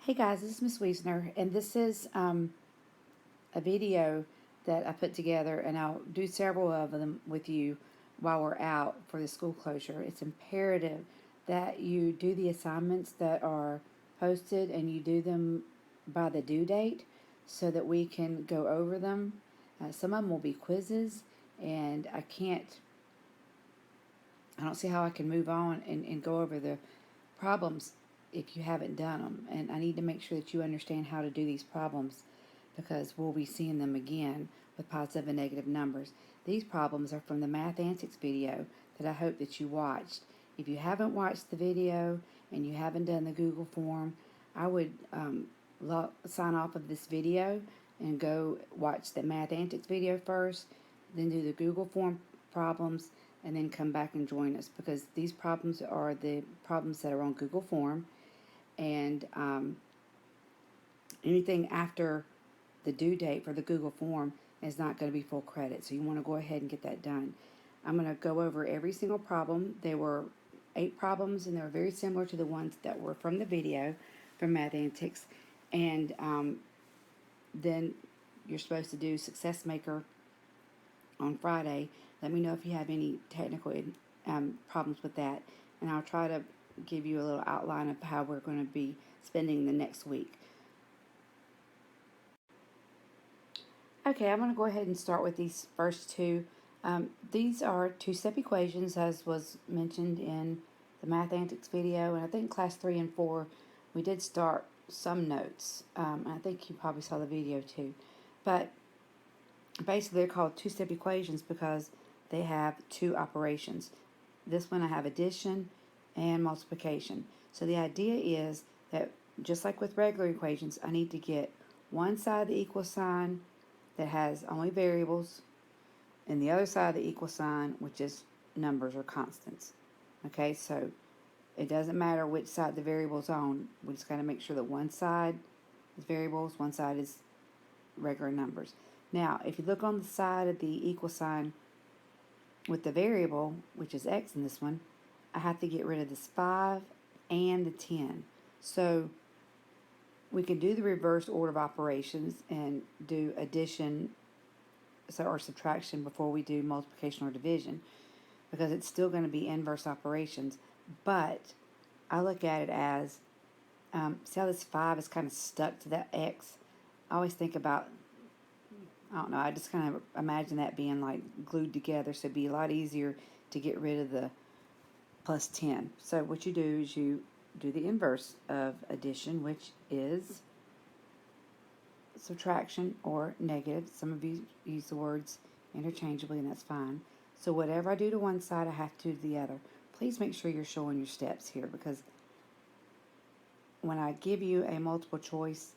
Hey guys, this is Miss Wiesner, and this is a video that I put together, and I'll do several of them with you while we're out for the school closure. It's imperative that you do the assignments that are posted and you do them by the due date so that we can go over them. Some of them will be quizzes, and I don't see how I can move on and go over the problems if you haven't done them. And I need to make sure that you understand how to do these problems because we'll be seeing them again with positive and negative numbers. These problems are from the Math Antics video that I hope that you watched. If you haven't watched the video and you haven't done the Google form, I would sign off of this video and go watch the Math Antics video first, then do the Google form problems, and then come back and join us because these problems are the problems that are on Google form, and anything after the due date for the Google form is not going to be full credit. So you want to go ahead and get that done. I'm going to go over every single problem. There were 8 problems, and they were very similar to the ones that were from the video from Math Antics. And then you're supposed to do Success Maker on Friday. Let me know if you have any technical problems with that, and I'll try to give you a little outline of how we're going to be spending the next week. Okay, I'm going to go ahead and start with these first two. These are two-step equations, as was mentioned in the Math Antics video, and I think class 3 and 4 we did start some notes. I think you probably saw the video too. But basically they're called two-step equations because they have two operations. This one I have addition and multiplication. So the idea is that just like with regular equations, I need to get one side of the equal sign that has only variables and the other side of the equal sign which is numbers or constants. Okay, so it doesn't matter which side the variable's on. We just got to make sure that one side is variables, one side is regular numbers. Now, if you look on the side of the equal sign with the variable, which is x in this one, I have to get rid of this 5 and the 10. So we can do the reverse order of operations and do addition or subtraction before we do multiplication or division because it's still going to be inverse operations. But I look at it as, see how this 5 is kind of stuck to that x? I always think about, I don't know, I just kind of imagine that being like glued together, so it'd be a lot easier to get rid of the plus 10. So what you do is you do the inverse of addition, which is subtraction or negative. Some of you use the words interchangeably, and that's fine. So whatever I do to one side, I have to do to the other. Please make sure you're showing your steps here because when I give you a multiple choice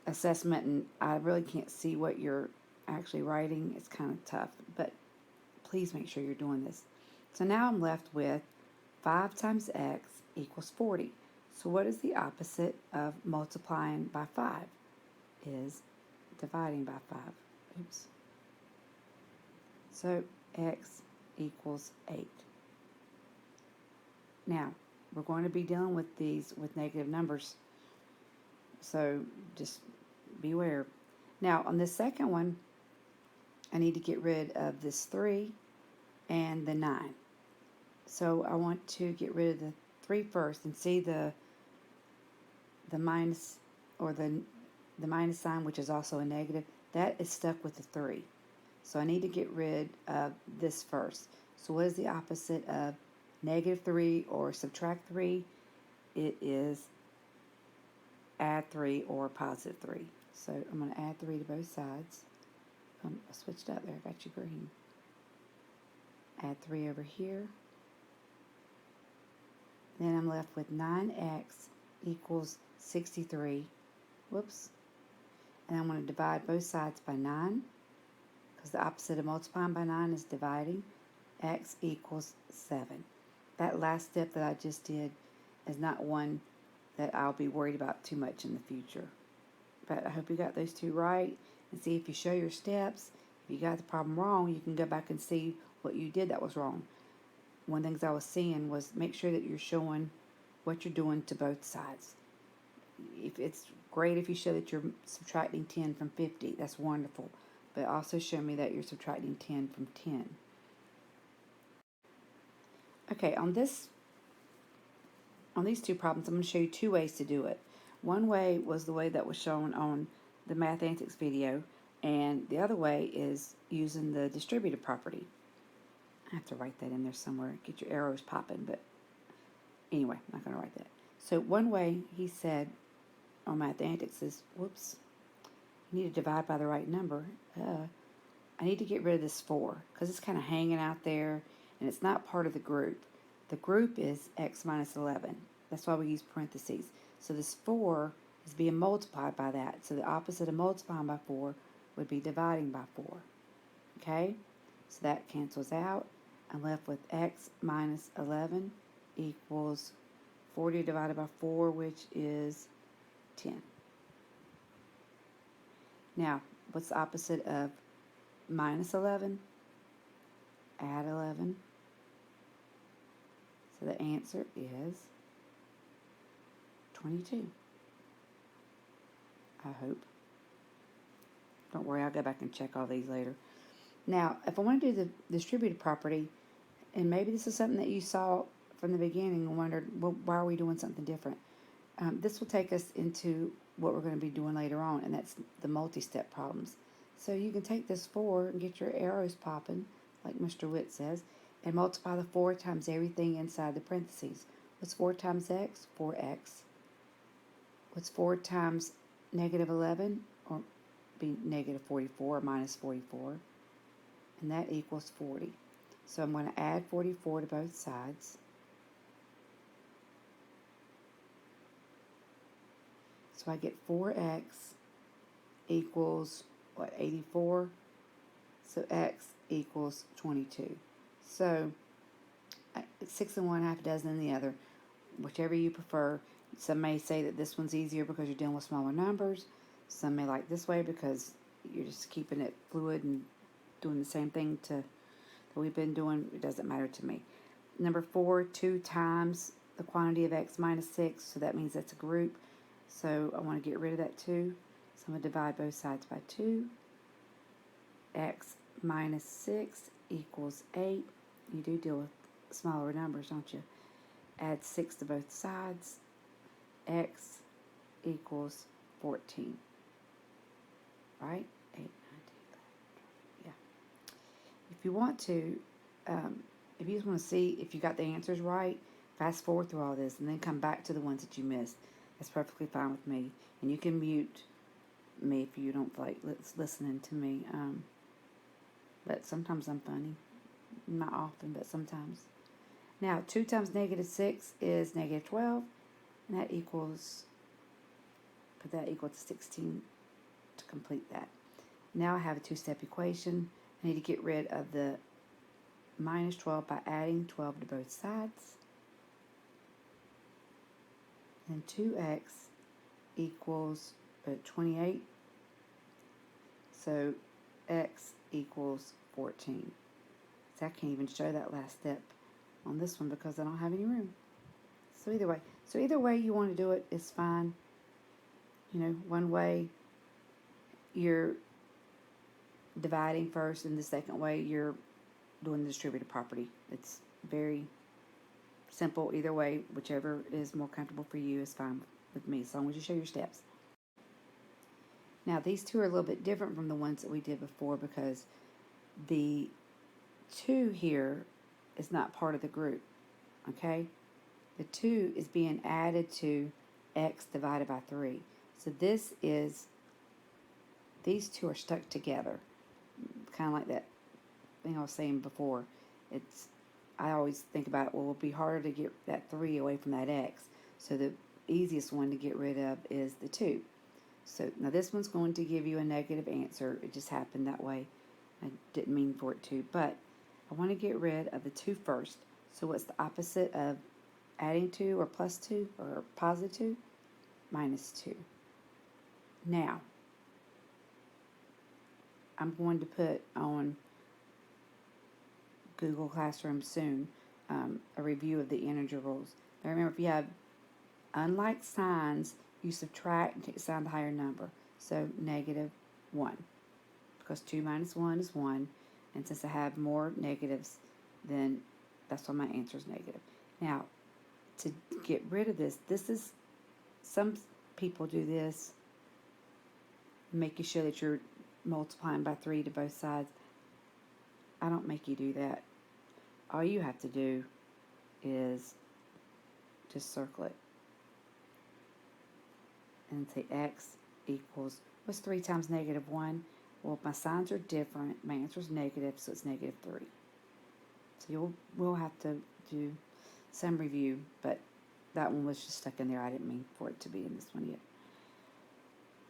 assessment and I really can't see what you're actually writing, it's kind of tough, but please make sure you're doing this. So now I'm left with 5 times x equals 40. So what is the opposite of multiplying by 5? Is dividing by 5. Oops. So x equals 8. Now, we're going to be dealing with these with negative numbers, so just beware. Now, on the second one, I need to get rid of this 3 and the 9. So I want to get rid of the 3 first and see the minus or the minus sign, which is also a negative, that is stuck with the 3. So I need to get rid of this first. So what is the opposite of negative 3 or subtract 3? It is add 3 or positive 3. So I'm going to add 3 to both sides. I switched up there. I got you green. Add 3 over here. Then I'm left with 9x equals 63. Whoops. And I'm going to divide both sides by 9 because the opposite of multiplying by 9 is dividing. X equals 7. That last step that I just did is not one that I'll be worried about too much in the future. But I hope you got those two right. And see if you show your steps. If you got the problem wrong, you can go back and see what you did that was wrong. One of the things I was seeing was make sure that you're showing what you're doing to both sides. if it's great if you show that you're subtracting 10 from 50, that's wonderful. But also show me that you're subtracting 10 from 10. Okay, on these two problems, I'm going to show you two ways to do it. One way was the way that was shown on the Math Antics video, and the other way is using the distributive property. I have to write that in there somewhere, get your arrows popping, but anyway, I'm not going to write that. So one way he said on Math Antics is, whoops, you need to divide by the right number. I need to get rid of this 4 because it's kind of hanging out there and it's not part of the group. The group is x minus 11. That's why we use parentheses. So this 4 is being multiplied by that. So the opposite of multiplying by 4 would be dividing by 4. Okay? So that cancels out. I'm left with x minus 11 equals 40 divided by 4, which is 10. Now, what's the opposite of minus 11? Add 11. So the answer is 22. I hope. Don't worry, I'll go back and check all these later. Now, if I want to do the distributive property, and maybe this is something that you saw from the beginning and wondered, well, why are we doing something different? This will take us into what we're going to be doing later on, and that's the multi-step problems. So you can take this 4 and get your arrows popping, like Mr. Witt says, and multiply the 4 times everything inside the parentheses. What's 4 times x? 4x. What's 4 times negative 11? Or be negative 44 or minus 44. And that equals 40. So I'm going to add 44 to both sides. So I get 4x equals, what, 84? So x equals 22. So 6 in one, half a dozen in the other, whichever you prefer. Some may say that this one's easier because you're dealing with smaller numbers. Some may like this way because you're just keeping it fluid and doing the same thing that we've been doing. It doesn't matter to me. Number 4, 2 times the quantity of x minus 6, so that means that's a group. So I want to get rid of that 2. So I'm going to divide both sides by 2. X minus 6 equals 8. You do deal with smaller numbers, don't you? Add 6 to both sides. X equals 14. Right? 8, 9, 10, 11, 12. Yeah. If you want to, if you just want to see if you got the answers right, fast forward through all this and then come back to the ones that you missed. That's perfectly fine with me. And you can mute me if you don't like listening to me. But sometimes I'm funny. Not often, but sometimes. Now, 2 times negative 6 is negative 12. And that equals, put that equal to 16 to complete that. Now I have a two-step equation. I need to get rid of the minus 12 by adding 12 to both sides. And 2x equals 28. So x equals 14. So I can't even show that last step on this one because I don't have any room. So either way you want to do it is fine. You know, one way you're dividing first, and the second way you're doing the distributive property. It's very simple either way. Whichever is more comfortable for you is fine with me, as long as you show your steps. Now these two are a little bit different from the ones that we did before because the 2 here is not part of the group. Okay? The 2 is being added to x divided by 3. So these two are stuck together. Kind of like that thing I was saying before. I always think about, well, it'll be harder to get that 3 away from that x. So the easiest one to get rid of is the 2. So now this one's going to give you a negative answer. It just happened that way. I didn't mean for it to, but I want to get rid of the 2 first. So what's the opposite of adding 2 or plus 2 or positive 2? Minus 2. Now, I'm going to put on Google Classroom soon a review of the integer rules. Now remember, if you have unlike signs, you subtract and take the sign of the higher number. So negative 1. Because 2 minus 1 is 1. And since I have more negatives, then that's why my answer is negative. Now, to get rid of this, some people do this, make you show that you're multiplying by 3 to both sides. I don't make you do that. All you have to do is just circle it and say x equals, what's 3 times negative 1? Well, my signs are different. My answer is negative, so it's negative 3. So we'll have to do some review, but that one was just stuck in there. I didn't mean for it to be in this one yet.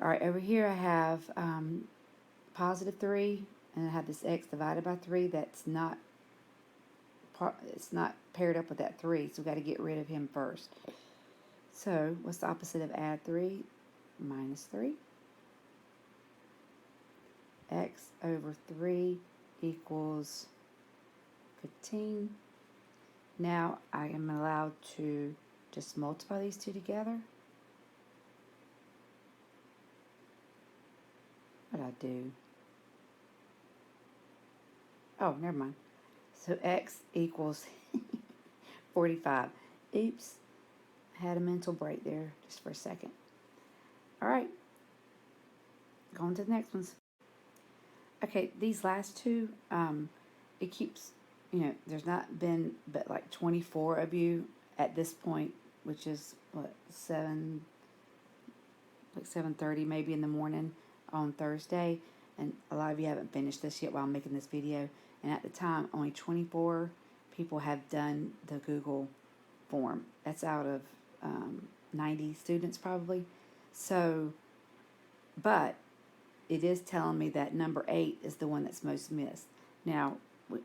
All right, over here I have positive 3, and I have this x divided by 3. It's not paired up with that 3, so we've got to get rid of him first. So what's the opposite of add 3? Minus 3. X over 3 equals 15. Now I am allowed to just multiply these two together. What did I do? Oh, never mind. So x equals 45. Oops. I had a mental break there just for a second. All right. Going to the next ones. Okay, these last two, it keeps, there's not been but like 24 of you at this point, which is what, 7:30 maybe in the morning on Thursday, and a lot of you haven't finished this yet while I'm making this video. And at the time, only 24 people have done the Google form. That's out of 90 students probably. So, but it is telling me that number 8 is the one that's most missed. Now,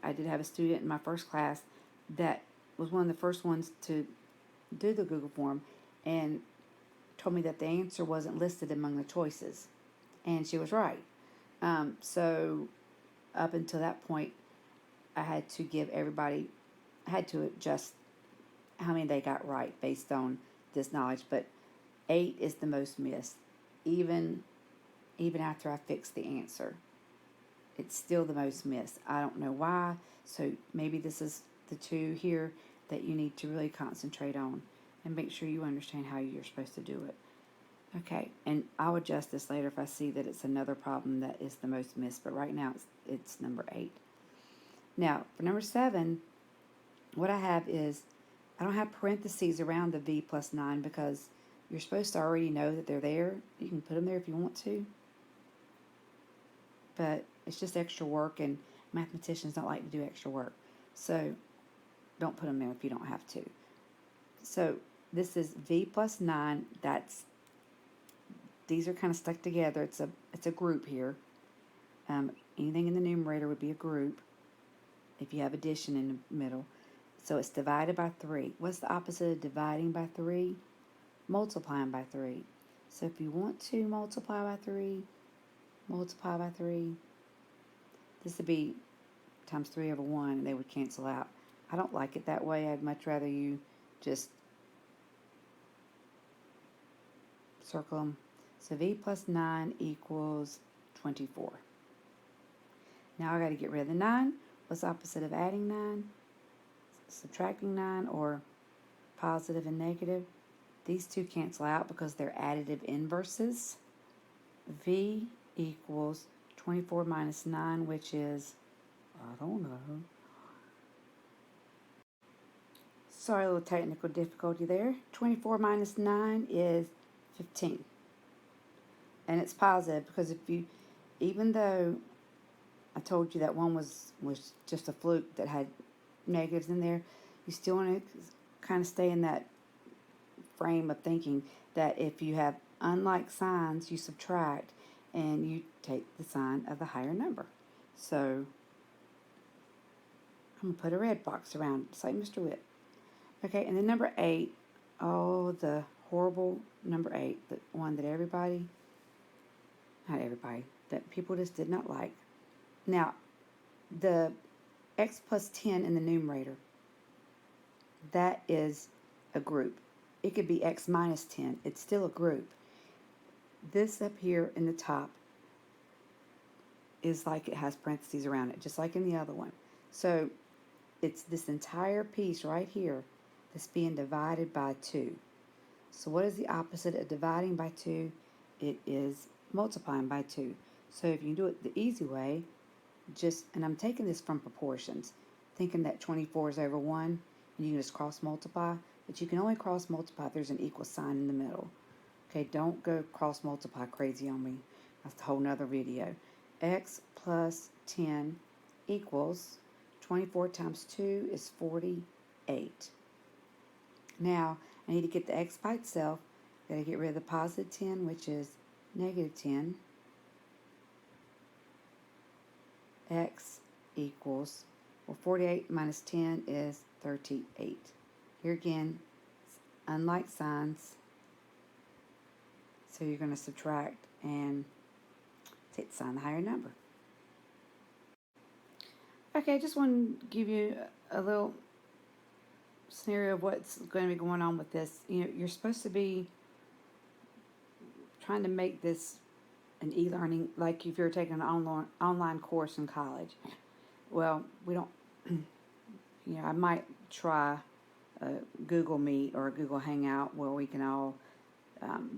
I did have a student in my first class that was one of the first ones to do the Google form and told me that the answer wasn't listed among the choices. And she was right. So up until that point, I had to adjust how many they got right based on this knowledge. But 8 is the most missed. Even after I fixed the answer, it's still the most missed. I don't know why. So maybe this is the 2 here that you need to really concentrate on and make sure you understand how you're supposed to do it. Okay, and I'll adjust this later if I see that it's another problem that is the most missed, but right now it's number 8. Now, for number 7, what I have is, I don't have parentheses around the v plus 9 because you're supposed to already know that they're there. You can put them there if you want to, but it's just extra work, and mathematicians don't like to do extra work. So don't put them there if you don't have to. So this is v plus 9. These are kind of stuck together. It's a group here. Anything in the numerator would be a group if you have addition in the middle. So it's divided by 3. What's the opposite of dividing by 3? Multiplying by 3. So if you want to multiply by 3, multiply by 3. This would be times 3 over 1, and they would cancel out. I don't like it that way. I'd much rather you just circle them. So v plus 9 equals 24. Now I got to get rid of the 9. What's the opposite of adding 9? Subtracting 9, or positive and negative. These two cancel out because they're additive inverses. V equals 24 minus 9, which is, I don't know. Sorry, a little technical difficulty there. 24 minus 9 is 15. And it's positive because even though I told you that one was just a fluke that had negatives in there, you still want to kind of stay in that frame of thinking that if you have unlike signs, you subtract and you take the sign of the higher number. So I'm going to put a red box around it, just like Mr. Whip. Okay, and then number 8, oh, the horrible number 8, the one that that people just did not like. Now, the x plus 10 in the numerator, that is a group. It could be x minus 10. It's still a group. this up here in the top is like it has parentheses around it, just like in the other one. So it's this entire piece right here that's being divided by 2. So what is the opposite of dividing by 2? It is multiplying by 2. So if you can do it the easy way, and I'm taking this from proportions, thinking that 24 is over 1, and you can just cross multiply, but you can only cross multiply if there's an equal sign in the middle. Okay, don't go cross multiply crazy on me. That's a whole nother video. X plus 10 equals 24 times 2 is 48. Now, I need to get the x by itself. Got to get rid of the positive 10, which is negative 10. X equals, well, 48 minus 10 is 38. Here again, unlike signs, so you're going to subtract and take the sign of the higher number. Okay, I just want to give you a little scenario of what's going to be going on with this. You know, you're supposed to be trying to make this an e-learning, like if you're taking an online course in college. Well, we don't, you know, I might try a Google Meet or a Google Hangout where we can all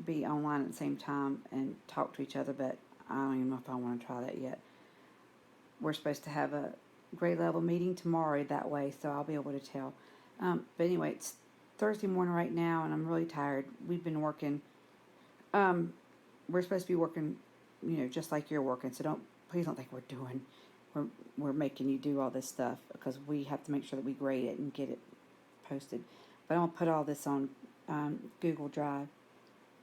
be online at the same time and talk to each other, but I don't even know if I want to try that yet. We're supposed to have a grade level meeting tomorrow that way, so I'll be able to tell. But anyway, it's Thursday morning right now, and I'm really tired. We've been working. We're supposed to be working, you know, just like you're working. So please don't think we're making you do all this stuff, because we have to make sure that we grade it and get it posted. But I'm gonna put all this on Google Drive,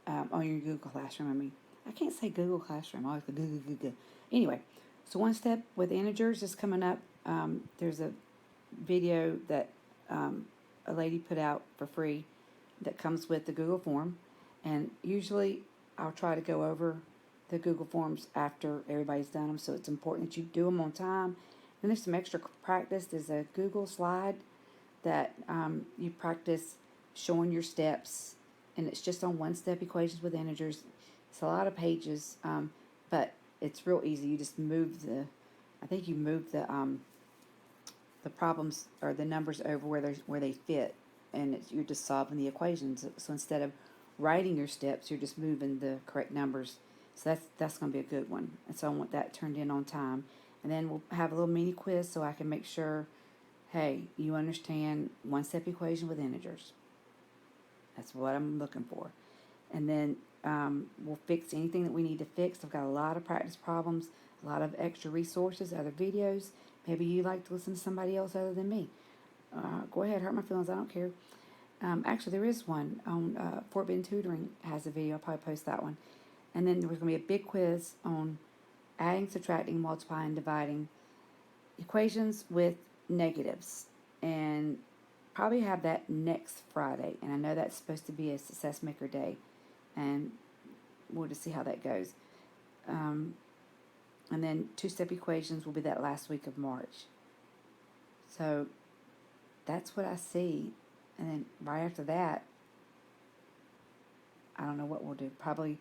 on your Google Classroom. I mean, I can't say Google Classroom. I always go Google. Anyway, so one step with integers is coming up. There's a video that a lady put out for free that comes with the Google form, and usually I'll try to go over the Google forms after everybody's done them, so it's important that you do them on time. Then there's some extra practice. There's a Google slide that you practice showing your steps, and it's just on one-step equations with integers. It's a lot of pages, but it's real easy. You just move I think you move the problems or the numbers over where they fit, and you're just solving the equations. So instead of writing your steps, you're just moving the correct numbers. So that's going to be a good one. And so I want that turned in on time. And then we'll have a little mini quiz so I can make sure, hey, you understand one-step equation with integers. That's what I'm looking for. And then we'll fix anything that we need to fix. I've got a lot of practice problems, a lot of extra resources, other videos. Maybe you like to listen to somebody else other than me. Go ahead, hurt my feelings, I don't care. Actually, there is one on Fort Bend Tutoring has a video. I'll probably post that one. And then there's going to be a big quiz on adding, subtracting, multiplying, dividing equations with negatives. And probably have that next Friday. And I know that's supposed to be a Success Maker Day. And we'll just see how that goes. And then two-step equations will be that last week of March. So that's what I see. And then right after that, I don't know what we'll do. Probably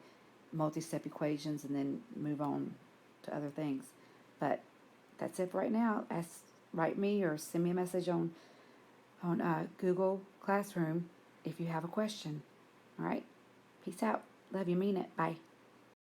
multi-step equations and then move on to other things. But that's it for right now. Write me or send me a message on Google Classroom if you have a question. All right? Peace out. Love you. Mean it. Bye.